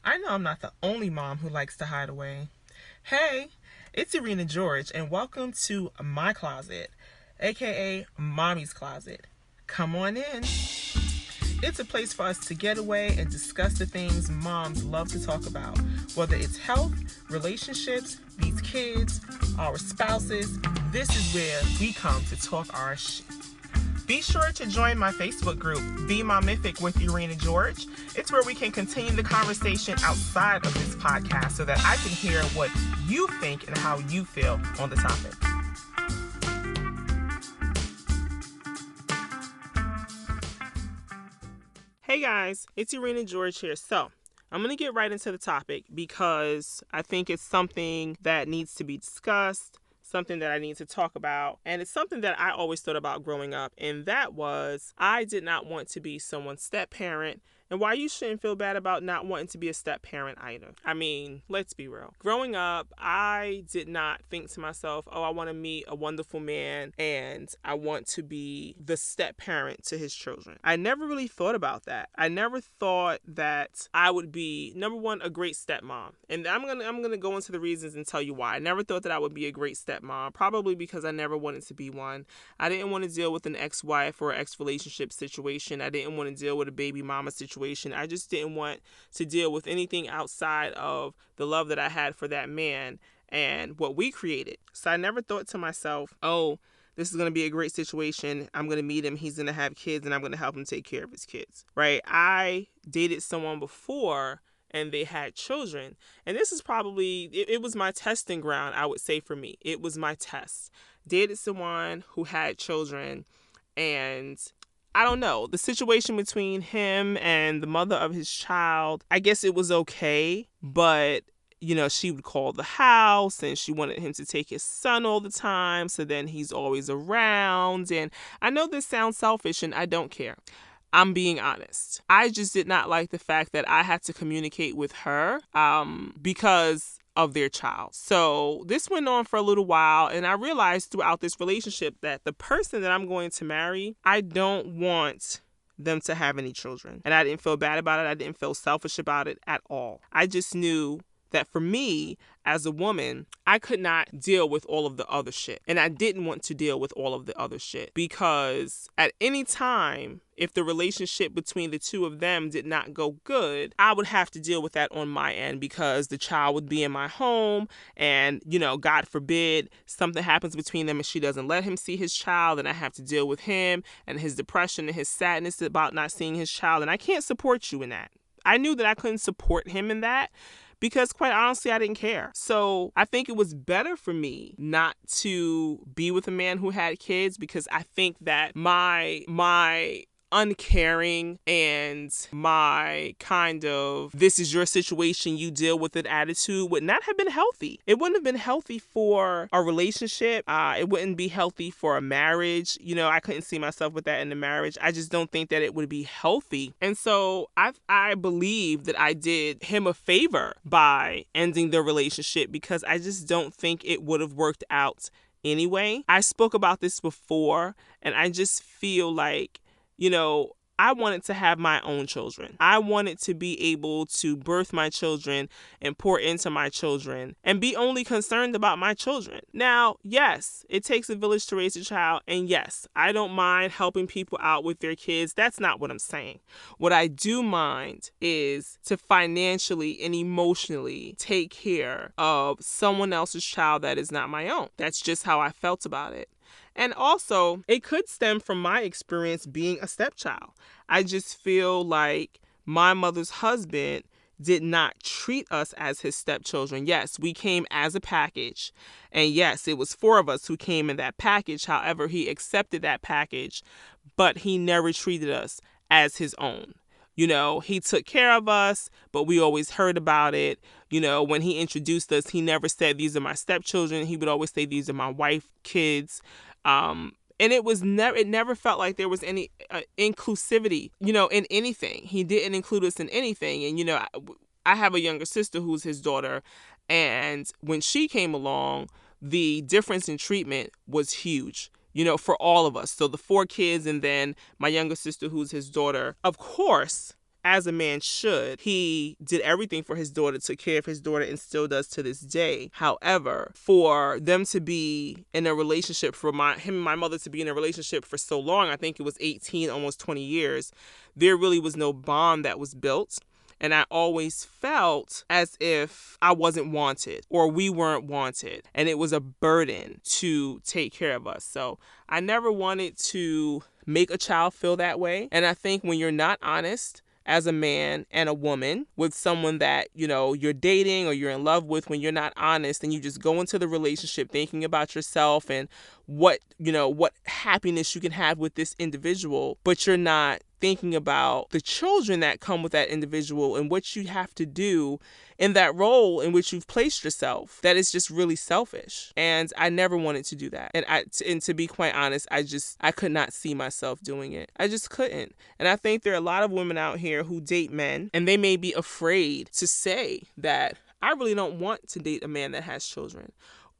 I know I'm not the only mom who likes to hide away. Hey, it's Ereena George, and welcome to my closet, aka Mommy's Closet. Come on in. It's a place for us to get away and discuss the things moms love to talk about, whether it's health, relationships, these kids, our spouses. This is where we come to talk our shit. Be sure to join my Facebook group, Be Momific with Ereena George. It's where we can continue the conversation outside of this podcast so that I can hear what you think and how you feel on the topic. Hey guys, it's Ereena George here. So, I'm going to get right into the topic because I think it's something that needs to be discussed, something that I need to talk about, and it's something that I always thought about growing up, and that was I did not want to be someone's step-parent, and why you shouldn't feel bad about not wanting to be a step-parent either. I mean, let's be real. Growing up, I did not think to myself, oh, I want to meet a wonderful man and I want to be the step-parent to his children. I never really thought about that. I never thought that I would be, number one, a great stepmom. And I'm gonna go into the reasons and tell you why. I never thought that I would be a great stepmom, probably because I never wanted to be one. I didn't want to deal with an ex-wife or ex-relationship situation. I didn't want to deal with a baby mama situation. I just didn't want to deal with anything outside of the love that I had for that man and what we created. So I never thought to myself, oh, this is going to be a great situation. I'm going to meet him. He's going to have kids and I'm going to help him take care of his kids, right? I dated someone before and they had children. And this is probably, it was my testing ground, I would say, for me. It was my test. Dated someone who had children, and I don't know, the situation between him and the mother of his child, I guess it was okay, but she would call the house and she wanted him to take his son all the time, so then he's always around. And I know this sounds selfish and I don't care. I'm being honest. I just did not like the fact that I had to communicate with her because of their child. So this went on for a little while, and I realized throughout this relationship that the person that I'm going to marry, I don't want them to have any children. And I didn't feel bad about it. I didn't feel selfish about it at all. I just knew that for me, as a woman, I could not deal with all of the other shit. And I didn't want to deal with all of the other shit because at any time, if the relationship between the two of them did not go good, I would have to deal with that on my end because the child would be in my home and, God forbid, something happens between them and she doesn't let him see his child, and I have to deal with him and his depression and his sadness about not seeing his child. And I can't support you in that. I knew that I couldn't support him in that, because quite honestly, I didn't care. So I think it was better for me not to be with a man who had kids, because I think that my uncaring and my kind of this is your situation, you deal with it attitude would not have been healthy. It wouldn't have been healthy for a relationship. It wouldn't be healthy for a marriage. I couldn't see myself with that in the marriage. I just don't think that it would be healthy. And so I believe that I did him a favor by ending the relationship, because I just don't think it would have worked out anyway. I spoke about this before, and I just feel like I wanted to have my own children. I wanted to be able to birth my children and pour into my children and be only concerned about my children. Now, yes, it takes a village to raise a child. And yes, I don't mind helping people out with their kids. That's not what I'm saying. What I do mind is to financially and emotionally take care of someone else's child that is not my own. That's just how I felt about it. And also, it could stem from my experience being a stepchild. I just feel like my mother's husband did not treat us as his stepchildren. Yes, we came as a package. And yes, it was 4 of us who came in that package. However, he accepted that package, but he never treated us as his own. He took care of us, but we always heard about it. When he introduced us, he never said, these are my stepchildren. He would always say, these are my wife kids. And it never felt like there was any inclusivity, in anything. He didn't include us in anything. And, I have a younger sister who's his daughter. And when she came along, the difference in treatment was huge. For all of us. So the 4 kids and then my younger sister who's his daughter. Of course, as a man should, he did everything for his daughter, took care of his daughter, and still does to this day. However, for them to be in a relationship, for him and my mother to be in a relationship for so long, I think it was 18, almost 20 years, there really was no bond that was built. And I always felt as if I wasn't wanted or we weren't wanted. And it was a burden to take care of us. So I never wanted to make a child feel that way. And I think when you're not honest as a man and a woman with someone that, you're dating or you're in love with, when you're not honest and you just go into the relationship thinking about yourself and what happiness you can have with this individual, but you're not thinking about the children that come with that individual and what you have to do in that role in which you've placed yourself, that is just really selfish. And I never wanted to do that. And to be quite honest, I could not see myself doing it. I just couldn't. And I think there are a lot of women out here who date men and they may be afraid to say that I really don't want to date a man that has children.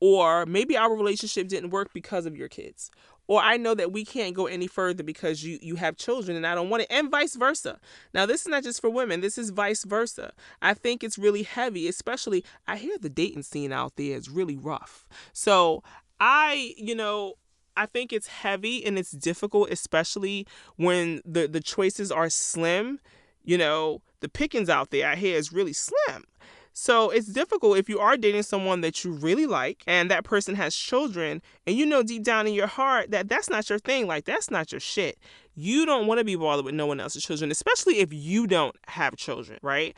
Or maybe our relationship didn't work because of your kids. Or I know that we can't go any further because you have children and I don't want it, and vice versa. Now, this is not just for women. This is vice versa. I think it's really heavy, especially I hear the dating scene out there is really rough. So I think it's heavy and it's difficult, especially when the choices are slim. The pickings out there I hear is really slim. So it's difficult if you are dating someone that you really like and that person has children and deep down in your heart that that's not your thing, like that's not your shit. You don't want to be bothered with no one else's children, especially if you don't have children, right?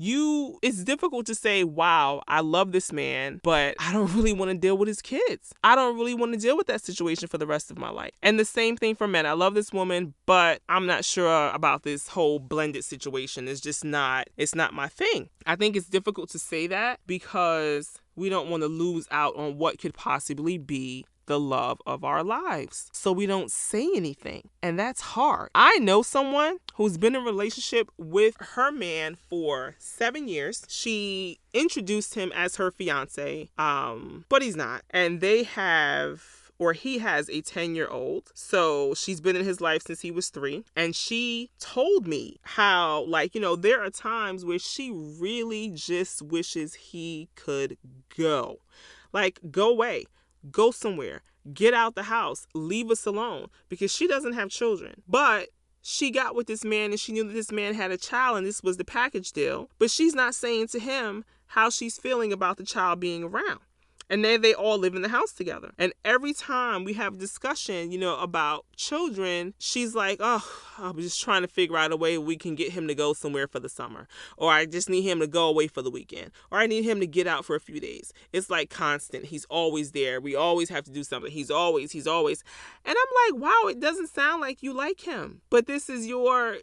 It's difficult to say, wow, I love this man, but I don't really want to deal with his kids. I don't really want to deal with that situation for the rest of my life. And the same thing for men. I love this woman, but I'm not sure about this whole blended situation. It's not my thing. I think it's difficult to say that because we don't want to lose out on what could possibly be the love of our lives. So we don't say anything. And that's hard. I know someone who's been in a relationship with her man for 7 years. She introduced him as her fiance, but he's not. And he has a 10-year-old. So she's been in his life since he was 3. And she told me how, there are times where she really just wishes he could go. Go away. Go somewhere, get out the house, leave us alone, because she doesn't have children. But she got with this man and she knew that this man had a child and this was the package deal. But she's not saying to him how she's feeling about the child being around. And then they all live in the house together. And every time we have discussion, about children, she's like, oh, I'm just trying to figure out a way we can get him to go somewhere for the summer. Or I just need him to go away for the weekend. Or I need him to get out for a few days. It's like constant. He's always there. We always have to do something. He's always. And I'm like, wow, it doesn't sound like you like him. But this is your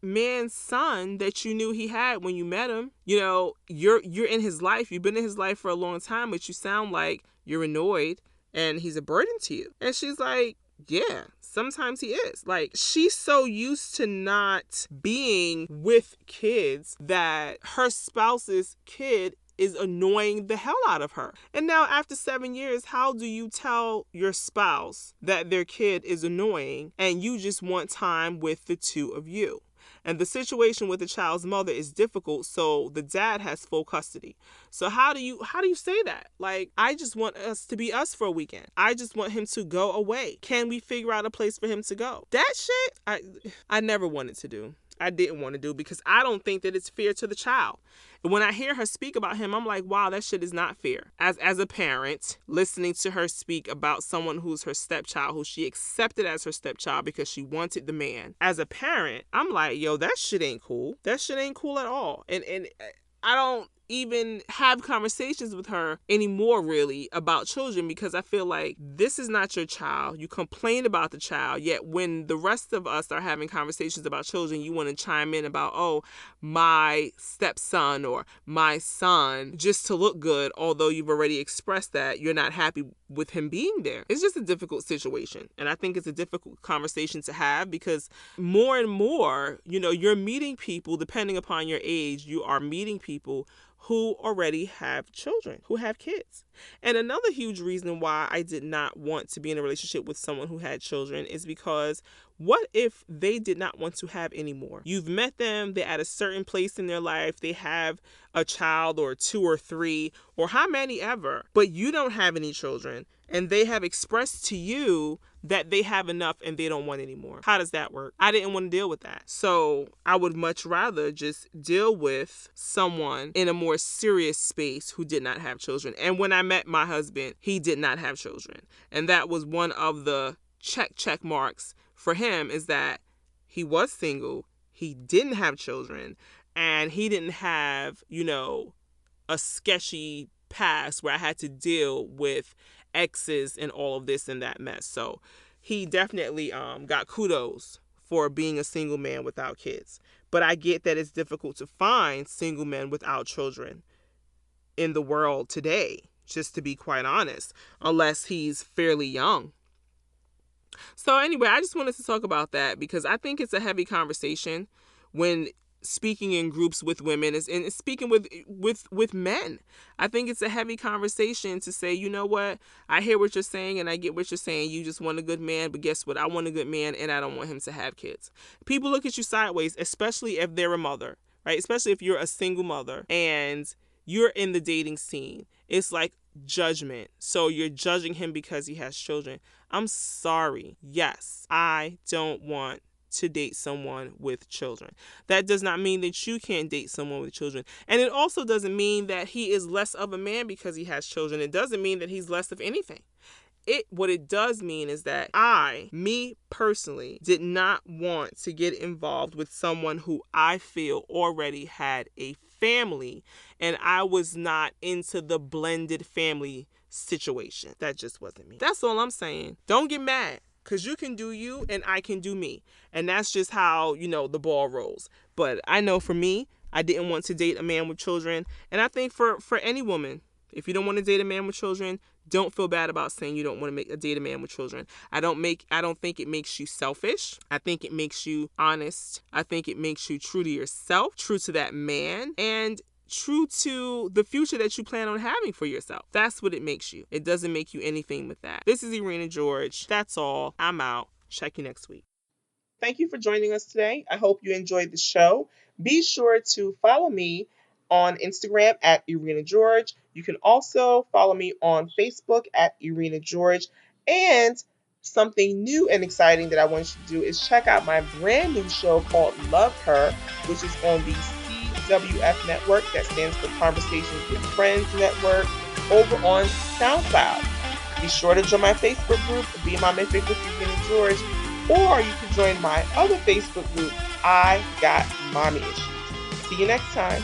man's son that you knew he had when you met him. You're in his life. You've been in his life for a long time, but you sound like you're annoyed and he's a burden to you. And she's like, yeah, sometimes he is. She's so used to not being with kids that her spouse's kid is annoying the hell out of her. And now after 7 years, how do you tell your spouse that their kid is annoying and you just want time with the two of you? And the situation with the child's mother is difficult, so the dad has full custody. So how do you say that? I just want us to be us for a weekend. I just want him to go away. Can we figure out a place for him to go? That shit, I never wanted to do. I didn't want to do because I don't think that it's fair to the child. And when I hear her speak about him, I'm like, wow, that shit is not fair. As a parent, listening to her speak about someone who's her stepchild, who she accepted as her stepchild because she wanted the man. As a parent, I'm like, yo, that shit ain't cool. That shit ain't cool at all. And I don't even have conversations with her anymore really about children because I feel like this is not your child. You complain about the child, yet when the rest of us are having conversations about children, you want to chime in about, oh, my stepson or my son, just to look good, although you've already expressed that you're not happy with him being there. It's just a difficult situation. And I think it's a difficult conversation to have because more and more, you're meeting people, depending upon your age, you are meeting people who already have children, who have kids. And another huge reason why I did not want to be in a relationship with someone who had children is because What if they did not want to have any more? You've met them, they're at a certain place in their life, they have a child or two or three or how many ever, but you don't have any children, and they have expressed to you that they have enough and they don't want any more. How does that work? I didn't want to deal with that. So I would much rather just deal with someone in a more serious space who did not have children. And when I met my husband, he did not have children. And that was one of the check marks for him, is that he was single, he didn't have children, and he didn't have, a sketchy past where I had to deal with exes and all of this and that mess. So he definitely got kudos for being a single man without kids. But I get that it's difficult to find single men without children in the world today, just to be quite honest, unless he's fairly young. So anyway, I just wanted to talk about that because I think it's a heavy conversation when speaking in groups with women and speaking with men. I think it's a heavy conversation to say, you know what, I hear what you're saying and I get what you're saying. You just want a good man, but guess what? I want a good man and I don't want him to have kids. People look at you sideways, especially if they're a mother, right? Especially if you're a single mother and you're in the dating scene. It's like judgment. So you're judging him because he has children. I'm sorry. Yes, I don't want to date someone with children. That does not mean that you can't date someone with children. And it also doesn't mean that he is less of a man because he has children. It doesn't mean that he's less of anything. What it does mean is that me personally, did not want to get involved with someone who I feel already had a family, and I was not into the blended family situation. That just wasn't me. That's all I'm saying. Don't get mad, because you can do you and I can do me. And that's just how, the ball rolls. But I know for me, I didn't want to date a man with children. And I think for any woman, if you don't want to date a man with children, don't feel bad about saying you don't want to date a man with children. I don't think it makes you selfish. I think it makes you honest. I think it makes you true to yourself, true to that man, and true to the future that you plan on having for yourself. That's what it makes you. It doesn't make you anything with that. This is Ereena George. That's all. I'm out. Check you next week. Thank you for joining us today. I hope you enjoyed the show. Be sure to follow me on Instagram at Ereena George. You can also follow me on Facebook at Ereena George. And something new and exciting that I want you to do is check out my brand new show called Love Her, which is on the CWF network. That stands for Conversations with Friends Network, over on SoundCloud. Be sure to join my Facebook group, Be My Mythic with Ereena George, or you can join my other Facebook group, I Got Mommy Issues. See you next time.